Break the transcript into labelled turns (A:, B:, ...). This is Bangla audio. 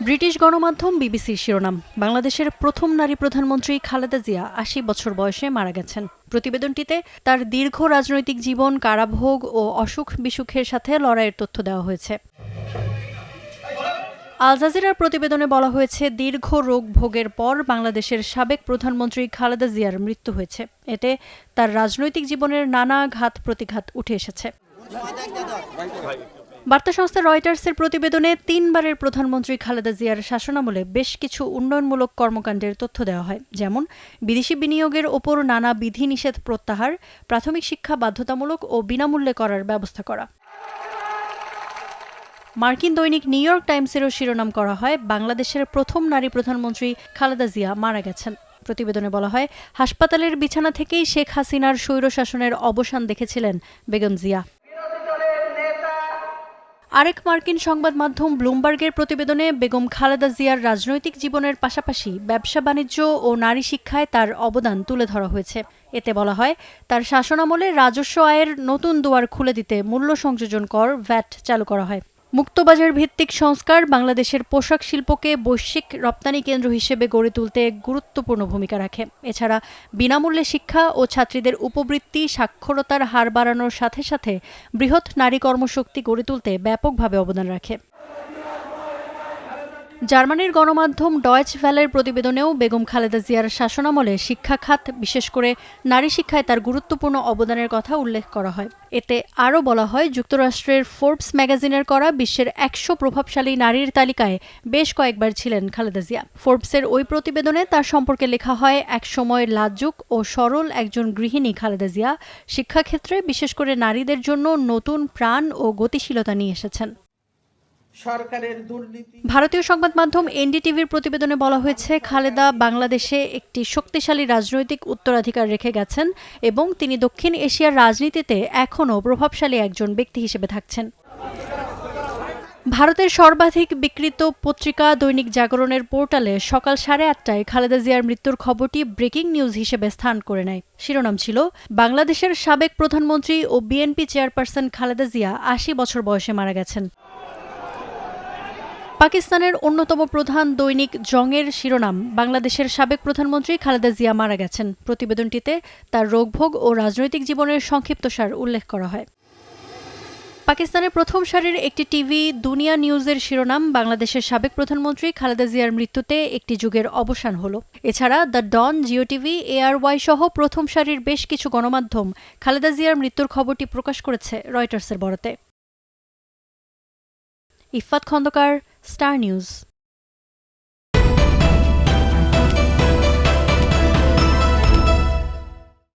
A: ব্রিটিশ গণমাধ্যম বিবিসির শিরোনাম, বাংলাদেশের প্রথম নারী প্রধানমন্ত্রী খালেদা জিয়া ৮০ বছর বয়সে মারা গেছেন। প্রতিবেদনটিতে তার দীর্ঘ রাজনৈতিক জীবন, কারাভোগ ও অসুখ বিসুখের সাথে লড়াইয়ের তথ্য দেওয়া হয়েছে। আল জাজিরার প্রতিবেদনে বলা হয়েছে, দীর্ঘ রোগ ভোগের পর বাংলাদেশের সাবেক প্রধানমন্ত্রী খালেদা জিয়ার মৃত্যু হয়েছে। এতে তার রাজনৈতিক জীবনের নানা ঘাত প্রতিঘাত উঠে এসেছে। বার্তা সংস্থা রয়টার্সের প্রতিবেদনে ৩ বারের প্রধানমন্ত্রী খালেদা জিয়ার শাসনামলে বেশ কিছু উন্নয়নমূলক কর্মকাণ্ডের তথ্য দেওয়া হয়, যেমন বিদেশি বিনিয়োগের ওপর নানা বিধিনিষেধ প্রত্যাহার, প্রাথমিক শিক্ষা বাধ্যতামূলক ও বিনামূল্যে করার ব্যবস্থা করা। মার্কিন দৈনিক নিউ ইয়র্ক টাইমসেরও শিরোনাম করা হয়, বাংলাদেশের প্রথম নারী প্রধানমন্ত্রী খালেদা জিয়া মারা গেছেন। প্রতিবেদনে বলা হয়, হাসপাতালের বিছানা থেকেই শেখ হাসিনার স্বৈরশাসনের অবসান দেখেছিলেন বেগম জিয়া। আরেক মার্কিন সংবাদ মাধ্যম ব্লুমবার্গের প্রতিবেদনে বেগম খালেদা জিয়ার রাজনৈতিক জীবনের পাশাপাশি ব্যবসা বাণিজ্য ও নারী শিক্ষায় তার অবদান তুলে ধরা হয়েছে। এতে বলা হয়, তার শাসনামলে রাজস্ব আয়ের নতুন দুয়ার খুলে দিতে মূল্য সংযোজন কর ভ্যাট চালু করা হয়। মুক্তবাজার ভিত্তিক সংস্কার বাংলাদেশের পোশাক শিল্পকে বৈশ্বিক রপ্তানি কেন্দ্র হিসেবে গড়ে তুলতে গুরুত্বপূর্ণ ভূমিকা রাখে। এছাড়া বিনামূল্যে শিক্ষা ও ছাত্রীদের উপবৃত্তি, সাক্ষরতার হার বাড়ানোর সাথে সাথে বৃহৎ নারী কর্মশক্তি গড়ে তুলতে ব্যাপকভাবে অবদান রাখে। জার্মানির গণমাধ্যম ডয়েচ ভ্যালের প্রতিবেদনেও বেগম খালেদা জিয়ার শাসনামলে শিক্ষা খাত, বিশেষ করে নারী শিক্ষায় তার গুরুত্বপূর্ণ অবদানের কথা উল্লেখ করা হয়। এতে আরও বলা হয়, যুক্তরাষ্ট্রের ফোর্বস ম্যাগাজিনের করা বিশ্বের ১০০ প্রভাবশালী নারীর তালিকায় বেশ কয়েকবার ছিলেন খালেদা জিয়া। ফোর্বসের ওই প্রতিবেদনে তার সম্পর্কে লেখা হয়, একসময় লাজুক ও সরল একজন গৃহিণী খালেদা জিয়া শিক্ষাক্ষেত্রে বিশেষ করে নারীদের জন্য নতুন প্রাণ ও গতিশীলতা নিয়ে এসেছেন। ভারতীয় সংবাদ মাধ্যম এনডিটিভির প্রতিবেদনে বলা হয়েছে, খালেদা বাংলাদেশে একটি শক্তিশালী রাজনৈতিক উত্তরাধিকার রেখে গেছেন এবং তিনি দক্ষিণ এশিয়ার রাজনীতিতে এখনও প্রভাবশালী একজন ব্যক্তি হিসেবে থাকছেন। ভারতের সর্বাধিক বিক্রিত পত্রিকা দৈনিক জাগরণের পোর্টালে সকাল 8:30টায় খালেদা জিয়ার মৃত্যুর খবরটি ব্রেকিং নিউজ হিসেবে স্থান করে নেয়। শিরোনাম ছিল, বাংলাদেশের সাবেক প্রধানমন্ত্রী ও বিএনপি চেয়ারপারসন খালেদা জিয়া ৮০ বছর বয়সে মারা গেছেন। পাকিস্তানের অন্যতম প্রধান দৈনিক জংয়ের শিরোনাম, বাংলাদেশের সাবেক প্রধানমন্ত্রী খালেদা জিয়া মারা গেছেন। প্রতিবেদনটিতে তার রোগভোগ ও রাজনৈতিক জীবনের সংক্ষিপ্তসার উল্লেখ করা হয়। পাকিস্তানের প্রথম সারির একটি টিভি দুনিয়া নিউজের শিরোনাম, বাংলাদেশের সাবেক প্রধানমন্ত্রী খালেদা জিয়ার মৃত্যুতে একটি যুগের অবসান হলো। এছাড়া the Dawn, Geo TV, ARY সহ প্রথম সারির বেশ কিছু গণমাধ্যম খালেদা জিয়ার মৃত্যুর খবরটি প্রকাশ করেছে রয়টার্সের বরাতে। Iffat Khandakar, Star news.